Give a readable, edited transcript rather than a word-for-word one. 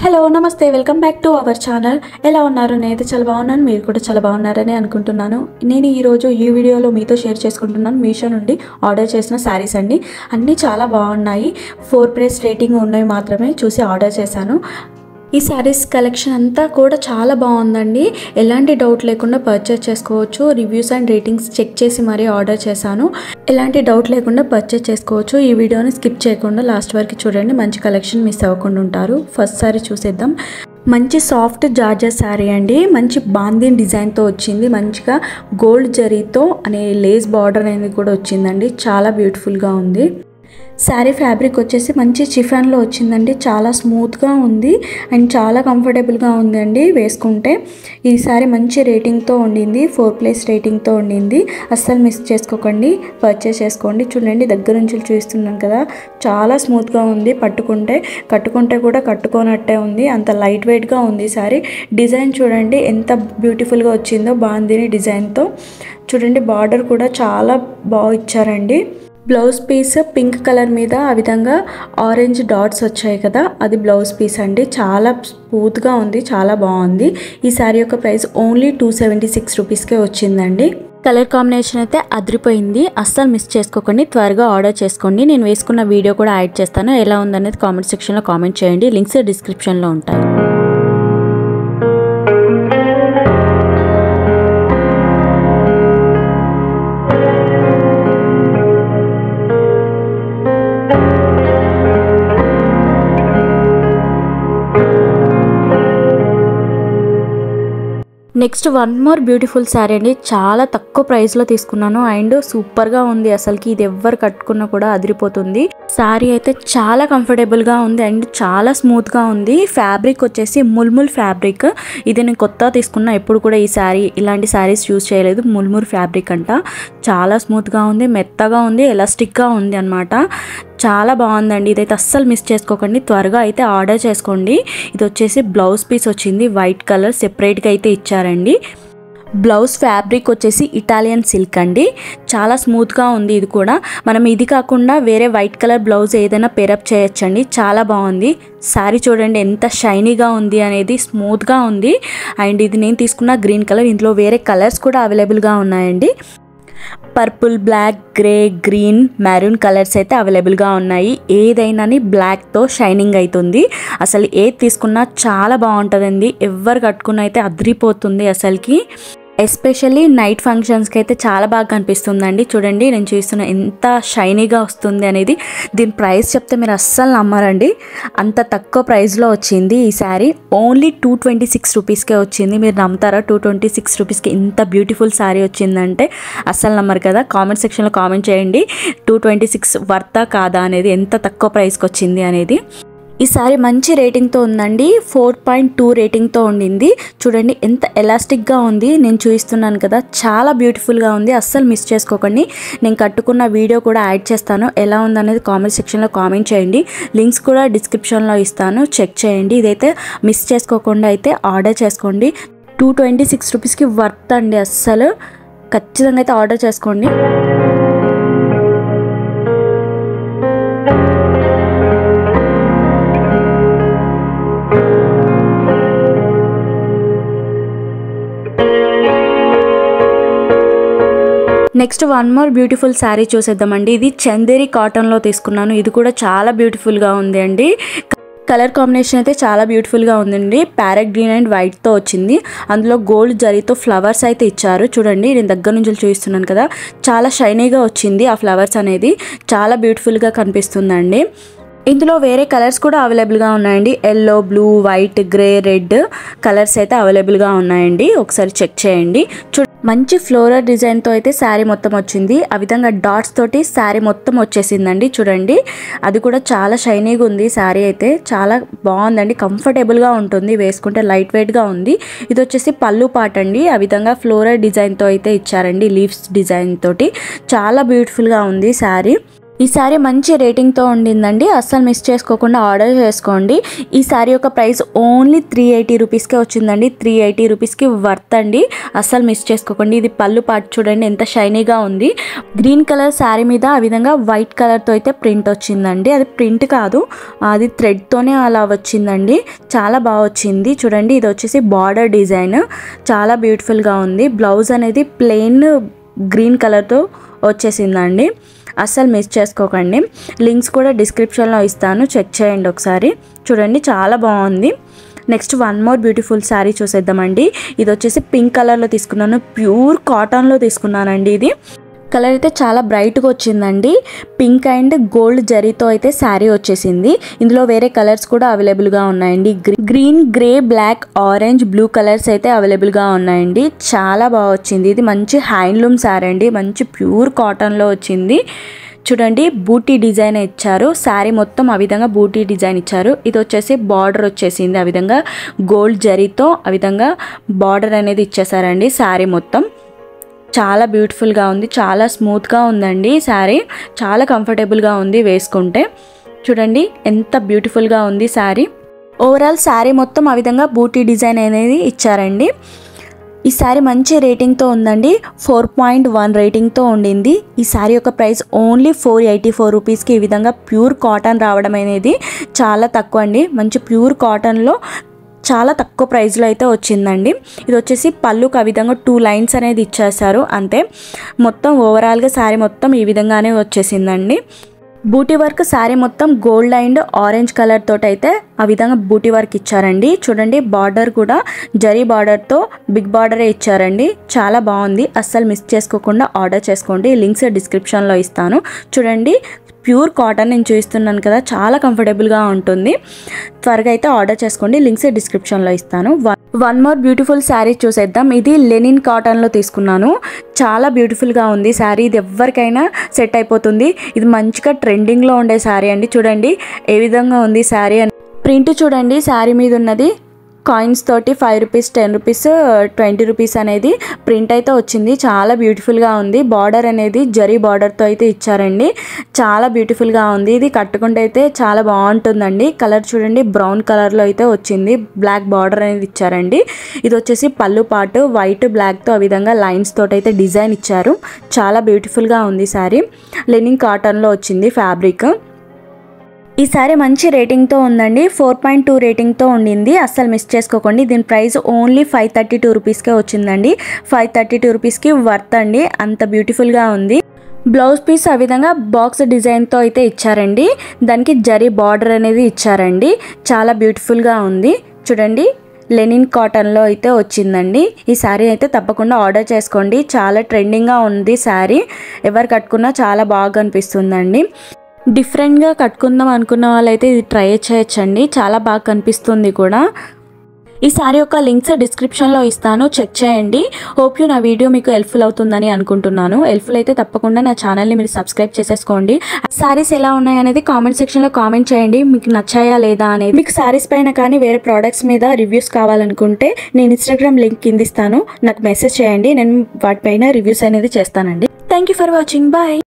Hello నమస్తే welcome back to our channel. ఎలా ఉన్నారు? నేనైతే చాలా బాగున్నాను, మీరు కూడా చాలా బాగున్నారని అనుకుంటున్నాను. నేను ఈరోజు ఈ వీడియోలో మీతో షేర్ చేసుకుంటున్నాను మీషో నుండి ఆర్డర్ చేసిన శారీస్ అండి. అన్నీ చాలా బాగున్నాయి. 4+ రేటింగ్ ఉన్నవి మాత్రమే చూసి ఆర్డర్ చేశాను. ఈ శారీస్ కలెక్షన్ అంతా కూడా చాలా బాగుందండి. ఎలాంటి డౌట్ లేకుండా పర్చేస్ చేసుకోవచ్చు. రివ్యూస్ అండ్ రేటింగ్స్ చెక్ చేసి మరీ ఆర్డర్ చేశాను. ఎలాంటి డౌట్ లేకుండా పర్చేస్ చేసుకోవచ్చు. ఈ వీడియోని స్కిప్ చేయకుండా లాస్ట్ వరకు చూడండి. మంచి కలెక్షన్ మిస్ అవ్వకుండా ఉంటారు. ఫస్ట్ శారీ చూసేద్దాం. మంచి సాఫ్ట్ జార్జెట్ శారీ అండి. మంచి బాందిన్ డిజైన్తో వచ్చింది. మంచిగా గోల్డ్ జరీతో అనే లేస్ బార్డర్ అనేది కూడా వచ్చిందండి. చాలా బ్యూటిఫుల్గా ఉంది. శారీ ఫ్యాబ్రిక్ వచ్చేసి మంచి చిఫాన్లో వచ్చిందండి. చాలా స్మూత్గా ఉంది అండ్ చాలా కంఫర్టబుల్గా ఉందండి వేసుకుంటే. ఈ శారీ మంచి రేటింగ్తో ఉండింది. 4+ రేటింగ్తో ఉండింది. అస్సలు మిస్ చేసుకోకండి, పర్చేస్ చేసుకోండి. చూడండి, దగ్గర నుంచి చూస్తున్నాను కదా, చాలా స్మూత్గా ఉంది. కట్టుకుంటే కూడా కట్టుకోనట్టే ఉంది. అంత లైట్ వెయిట్గా ఉంది శారీ. డిజైన్ చూడండి ఎంత బ్యూటిఫుల్గా వచ్చిందో బాందిని డిజైన్తో. చూడండి, బార్డర్ కూడా చాలా బాగా ఇచ్చారండి. బ్లౌజ్ పీస్ పింక్ కలర్ మీద ఆ విధంగా ఆరెంజ్ డాట్స్ వచ్చాయి కదా, అది బ్లౌజ్ పీస్ అండి. చాలా స్మూత్గా ఉంది, చాలా బాగుంది. ఈ శారీ యొక్క ప్రైస్ ఓన్లీ 276 రూపీస్కే వచ్చిందండి. కలర్ కాంబినేషన్ అయితే అదిరిపోయింది. అస్సలు మిస్ చేసుకోకండి, త్వరగా ఆర్డర్ చేసుకోండి. నేను వేసుకున్న వీడియో కూడా యాడ్ చేస్తాను. ఎలా ఉందనేది కామెంట్ సెక్షన్లో కామెంట్ చేయండి. లింక్స్ డిస్క్రిప్షన్లో ఉంటాయి. Next one more beautiful sari అండి. చాలా తక్కువ ప్రైస్లో తీసుకున్నాను అండ్ సూపర్గా ఉంది. అసలుకి ఇది ఎవ్వరు కట్టుకున్నా కూడా అదిరిపోతుంది. శారీ అయితే చాలా కంఫర్టబుల్గా ఉంది అండ్ చాలా స్మూత్గా ఉంది. ఫ్యాబ్రిక్ వచ్చేసి ముల్ముల్ ఫ్యాబ్రిక్. ఇది నేను కొత్తగా తీసుకున్నా. ఎప్పుడు కూడా ఈ శారీ ఇలాంటి శారీస్ యూజ్ చేయలేదు. ముల్ముల్ ఫ్యాబ్రిక్ అంట. చాలా స్మూత్గా ఉంది, మెత్తగా ఉంది, ఎలాస్టిక్గా ఉంది అనమాట. చాలా బాగుందండి. ఇదైతే అస్సలు మిస్ చేసుకోకండి, త్వరగా అయితే ఆర్డర్ చేసుకోండి. ఇది వచ్చేసి బ్లౌజ్ పీస్ వచ్చింది. వైట్ కలర్ సెపరేట్గా అయితే ఇచ్చారండి. బ్లౌజ్ ఫ్యాబ్రిక్ వచ్చేసి ఇటాలియన్ సిల్క్ అండి. చాలా స్మూత్గా ఉంది. ఇది కూడా మనం ఇది కాకుండా వేరే వైట్ కలర్ బ్లౌజ్ ఏదైనా పేరప్ చేయొచ్చండి. చాలా బాగుంది. శారీ చూడండి ఎంత షైనీగా ఉంది అనేది, స్మూత్గా ఉంది. అండ్ ఇది నేను తీసుకున్న గ్రీన్ కలర్. ఇందులో వేరే కలర్స్ కూడా అవైలబుల్గా ఉన్నాయండి. Purple, black, grey, green, maroon colours అయితే అవైలబుల్గా ఉన్నాయి. ఏదైనా బ్లాక్తో షైనింగ్ అవుతుంది. అసలు ఏది తీసుకున్నా చాలా బాగుంటుందండి. ఎవరు కట్టుకున్న అయితే అదిరిపోతుంది అసలుకి. ఎస్పెషల్లీ నైట్ ఫంక్షన్స్కి అయితే చాలా బాగా కనిపిస్తుందండి. చూడండి, నేను చూస్తున్న ఎంత షైనీగా వస్తుంది అనేది. దీని ప్రైస్ చెప్తే మీరు అస్సలు నమ్మరండి. అంత తక్కువ ప్రైస్లో వచ్చింది ఈ శారీ. ఓన్లీ 226 రూపీస్కే వచ్చింది. మీరు నమ్ముతారా? 226 రూపీస్కి ఇంత బ్యూటిఫుల్ శారీ వచ్చిందంటే అస్సలు నమ్మరు కదా. కామెంట్ సెక్షన్లో కామెంట్ చేయండి 226 వర్తా కాదా అనేది, ఎంత తక్కువ ప్రైస్కి వచ్చింది అనేది. ఈ సారీ మంచి రేటింగ్తో ఉందండి. 4.2 రేటింగ్తో ఉండింది. చూడండి ఎంత ఎలాస్టిక్గా ఉంది. నేను చూపిస్తున్నాను కదా, చాలా బ్యూటిఫుల్గా ఉంది. అస్సలు మిస్ చేసుకోకండి. నేను కట్టుకున్న వీడియో కూడా యాడ్ చేస్తాను. ఎలా ఉందనేది కామెంట్ సెక్షన్లో కామెంట్ చేయండి. లింక్స్ కూడా డిస్క్రిప్షన్లో ఇస్తాను, చెక్ చేయండి. ఇదైతే మిస్ చేసుకోకుండా అయితే ఆర్డర్ చేసుకోండి. 226 రూపీస్కి వర్త్ అండి. అస్సలు ఖచ్చితంగా అయితే ఆర్డర్ చేసుకోండి. Next one more beautiful sari చూసేద్దామండి. ఇది చందేరి కాటన్లో తీసుకున్నాను. ఇది కూడా చాలా బ్యూటిఫుల్గా ఉంది అండి. కలర్ కాంబినేషన్ అయితే చాలా బ్యూటిఫుల్గా ఉందండి. ప్యారెట్ గ్రీన్ అండ్ వైట్తో వచ్చింది. అందులో గోల్డ్ జరీతో ఫ్లవర్స్ అయితే ఇచ్చారు. చూడండి, నేను దగ్గర నుంచి చూపిస్తున్నాను కదా, చాలా షైనీగా వచ్చింది. ఆ ఫ్లవర్స్ అనేది చాలా బ్యూటిఫుల్గా కనిపిస్తుందండి. ఇందులో వేరే కలర్స్ కూడా అవైలబుల్గా ఉన్నాయండి. Yellow, blue, white, grey, red colours అయితే అవైలబుల్గా ఉన్నాయండి. ఒకసారి చెక్ చేయండి. మంచి ఫ్లోరల్ డిజైన్తో అయితే శారీ మొత్తం వచ్చింది. ఆ విధంగా డాట్స్ తోటి శారీ మొత్తం వచ్చేసిందండి. చూడండి, అది కూడా చాలా షైనీగా ఉంది. శారీ అయితే చాలా బాగుందండి. కంఫర్టబుల్గా ఉంటుంది వేసుకుంటే, లైట్ వెయిట్గా ఉంది. ఇది వచ్చేసి పళ్ళు పాట అండి. ఆ విధంగా ఫ్లోరల్ డిజైన్తో అయితే ఇచ్చారండి, లీవ్స్ డిజైన్ తోటి. చాలా బ్యూటిఫుల్గా ఉంది శారీ. ఈ సారీ మంచి రేటింగ్తో ఉండిందండి, అస్సలు మిస్ చేసుకోకుండా ఆర్డర్ చేసుకోండి. ఈ సారీ యొక్క ప్రైస్ ఓన్లీ 380 రూపీస్కే వచ్చిందండి. 380 రూపీస్కి వర్త్ అండి, అస్సలు మిస్ చేసుకోకండి. ఇది పళ్ళు పాటు చూడండి ఎంత షైనీగా ఉంది. గ్రీన్ కలర్ శారీ మీద ఆ విధంగా వైట్ కలర్తో అయితే ప్రింట్ వచ్చిందండి. అది ప్రింట్ కాదు, అది థ్రెడ్తోనే అలా వచ్చిందండి. చాలా బాగా వచ్చింది చూడండి. ఇది వచ్చేసి బార్డర్ డిజైన్, చాలా బ్యూటిఫుల్గా ఉంది. బ్లౌజ్ అనేది ప్లెయిన్ గ్రీన్ కలర్తో వచ్చేసిందండి, అస్సలు మిస్ చేసుకోకండి. లింక్స్ కూడా డిస్క్రిప్షన్లో ఇస్తాను, చెక్ చేయండి ఒకసారి. చూడండి చాలా బాగుంది. Next one more beautiful sari చూసేద్దామండి. ఇది వచ్చేసి పింక్ కలర్లో తీసుకున్నాను, ప్యూర్ కాటన్లో తీసుకున్నానండి. ఇది కలర్ అయితే చాలా బ్రైట్గా వచ్చిందండి. పింక్ అండ్ గోల్డ్ జరీతో అయితే శారీ వచ్చేసింది. ఇందులో వేరే కలర్స్ కూడా అవైలబుల్గా ఉన్నాయండి. Green, grey, black, orange, blue colours అయితే అవైలబుల్గా ఉన్నాయండి. చాలా బాగా వచ్చింది. ఇది మంచి హ్యాండ్లూమ్ శారీ అండి, మంచి ప్యూర్ కాటన్లో వచ్చింది. చూడండి బూటీ డిజైన్ ఇచ్చారు, శారీ మొత్తం ఆ విధంగా బూటీ డిజైన్ ఇచ్చారు. ఇది వచ్చేసి బార్డర్ వచ్చేసింది, ఆ విధంగా గోల్డ్ జరీతో ఆ విధంగా బార్డర్ అనేది ఇచ్చేసారండి శారీ మొత్తం. చాలా బ్యూటిఫుల్గా ఉంది, చాలా స్మూత్గా ఉందండి శారీ, చాలా కంఫర్టబుల్గా ఉంది వేసుకుంటే. చూడండి ఎంత బ్యూటిఫుల్గా ఉంది శారీ. ఓవరాల్ శారీ మొత్తం ఆ విధంగా బూటీ డిజైన్ అనేది ఇచ్చారండి. ఈ శారీ మంచి రేటింగ్తో ఉందండి, 4.1 రేటింగ్తో ఉండింది. ఈ శారీ యొక్క ప్రైస్ ఓన్లీ 484 రూపీస్కి ఈ విధంగా ప్యూర్ కాటన్ రావడం అనేది చాలా తక్కువ అండి. మంచి ప్యూర్ కాటన్లో చాలా తక్కువ ప్రైస్లో అయితే వచ్చిందండి. ఇది వచ్చేసి పళ్ళుకి ఆ విధంగా 2 లైన్స్ అనేది ఇచ్చేసారు అంతే. మొత్తం ఓవరాల్గా శారీ మొత్తం ఈ విధంగానే వచ్చేసిందండి. బూటీ వర్క్ శారీ మొత్తం గోల్డ్ అండ్ ఆరెంజ్ కలర్ తోటి అయితే ఆ విధంగా బూటీ వర్క్ ఇచ్చారండి. చూడండి బార్డర్ కూడా జరీ బార్డర్తో బిగ్ బార్డరే ఇచ్చారండి. చాలా బాగుంది, అస్సలు మిస్ చేసుకోకుండా ఆర్డర్ చేసుకోండి. లింక్స్ డిస్క్రిప్షన్లో ఇస్తాను. చూడండి ప్యూర్ కాటన్ నేను చూపిస్తున్నాను కదా, చాలా కంఫర్టబుల్గా ఉంటుంది. త్వరగా అయితే ఆర్డర్ చేసుకోండి, లింక్స్ డిస్క్రిప్షన్లో ఇస్తాను. వన్ మోర్ బ్యూటిఫుల్ శారీ చూసేద్దాం. ఇది లెనిన్ కాటన్లో తీసుకున్నాను, చాలా బ్యూటిఫుల్గా ఉంది శారీ. ఇది ఎవరికైనా సెట్ అయిపోతుంది. ఇది మంచిగా ట్రెండింగ్లో ఉండే శారీ అండి. చూడండి ఏ విధంగా ఉంది శారీ అని. ప్రింట్ చూడండి శారీ మీద ఉన్నది, కాయిన్స్ తోటి 5 రూపీస్, 10 రూపీస్, 20 రూపీస్ అనేది ప్రింట్ అయితే వచ్చింది. చాలా బ్యూటిఫుల్గా ఉంది. బార్డర్ అనేది జరీ బార్డర్తో అయితే ఇచ్చారండి, చాలా బ్యూటిఫుల్గా ఉంది. ఇది కట్టుకుంటే అయితే చాలా బాగుంటుందండి. కలర్ చూడండి బ్రౌన్ కలర్లో అయితే వచ్చింది, బ్లాక్ బార్డర్ అనేది ఇచ్చారండి. ఇది వచ్చేసి పళ్ళు పాటు వైట్ బ్లాక్తో ఆ విధంగా లైన్స్ తోటి అయితే డిజైన్ ఇచ్చారు. చాలా బ్యూటిఫుల్గా ఉంది శారీ. లెనిన్ కాటన్లో వచ్చింది ఫ్యాబ్రిక్. ఈ సారీ మంచి రేటింగ్తో ఉందండి, 4.2 రేటింగ్తో ఉండింది, అస్సలు మిస్ చేసుకోకండి. దీని ప్రైస్ ఓన్లీ 532 రూపీస్కే వచ్చిందండి. 532 రూపీస్కి వర్త్ అండి, అంత బ్యూటిఫుల్గా ఉంది. బ్లౌజ్ పీస్ ఆ విధంగా బాక్స్ డిజైన్తో అయితే ఇచ్చారండి, దానికి జరీ బార్డర్ అనేది ఇచ్చారండి. చాలా బ్యూటిఫుల్గా ఉంది. చూడండి లెనిన్ కాటన్లో అయితే వచ్చిందండి. ఈ శారీ అయితే తప్పకుండా ఆర్డర్ చేసుకోండి, చాలా ట్రెండింగ్గా ఉంది శారీ. ఎవరు కట్టుకున్నా చాలా బాగా అనిపిస్తుందండి. డిఫరెంట్గా కట్టుకుందాం అనుకున్న వాళ్ళైతే ఇది ట్రై చేయొచ్చండి, చాలా బాగా కనిపిస్తుంది కూడా. ఈ శారీ యొక్క లింక్స్ డిస్క్రిప్షన్లో ఇస్తాను, చెక్ చేయండి. హోప్ యూ నా వీడియో మీకు హెల్ప్ఫుల్ అవుతుందని అనుకుంటున్నాను. హెల్ప్ఫుల్ అయితే తప్పకుండా నా ఛానల్ని మీరు సబ్స్క్రైబ్ చేసేసుకోండి. శారీస్ ఎలా ఉన్నాయనేది కామెంట్ సెక్షన్లో కామెంట్ చేయండి, మీకు నచ్చాయా లేదా అనేది. మీకు శారీస్ పైన కానీ వేరే ప్రోడక్ట్స్ మీద రివ్యూస్ కావాలనుకుంటే నేను ఇన్స్టాగ్రామ్ లింక్ కింద ఇస్తాను, నాకు మెసేజ్ చేయండి, నేను వాటిపైన రివ్యూస్ అనేది చేస్తానండి. Thank you for watching, bye.